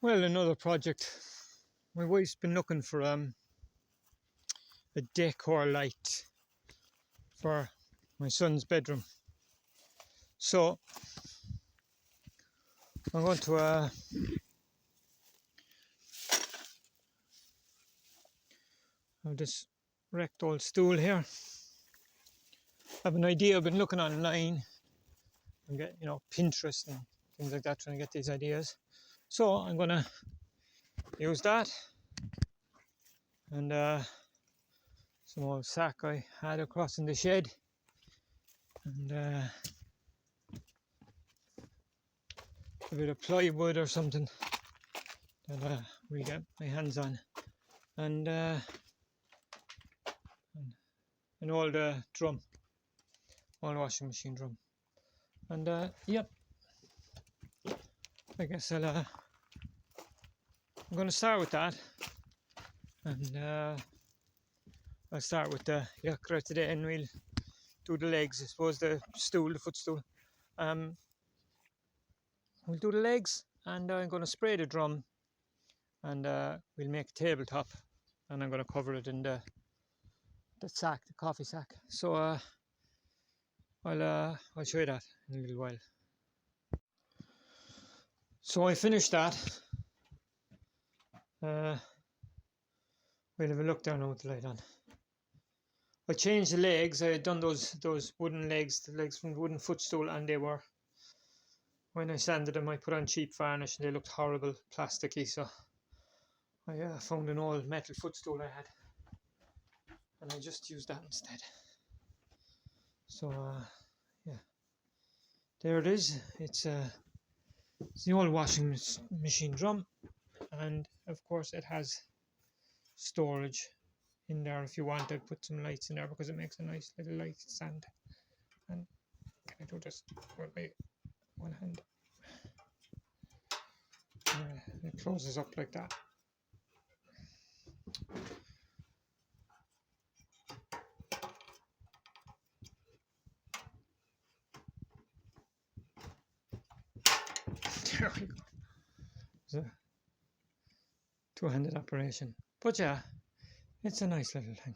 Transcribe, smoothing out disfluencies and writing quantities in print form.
Well, another project. My wife's been looking for a decor light for my son's bedroom. So I'm going to have this wrecked old stool here. I have an idea. I've been looking online and get, Pinterest and things like that, trying to get these ideas. So I'm going to use that and some old sack I had across in the shed, and a bit of plywood or something that we get my hands on, and an old drum, old washing machine drum, and yep, I guess I'm going to start with that, and I'll start with the yakra today, and we'll do the legs. I suppose the footstool. We'll do the legs, and I'm going to spray the drum, and we'll make a tabletop, and I'm going to cover it in the sack, the coffee sack. So I'll show you that in a little while. So I finished that. We'll have a look down now with the light on. I changed the legs. I had done those wooden legs, the legs from the wooden footstool, and they were, when I sanded them, I put on cheap varnish and they looked horrible, plasticky. So I found an old metal footstool I had, and I just used that instead. So yeah, there it is. It's the old washing machine drum, and of course it has storage in there if you want to put some lights in there, because it makes a nice little light stand. And can I do this with my one hand? It closes up like that. There we go. It's a two-handed operation, but yeah, it's a nice little thing.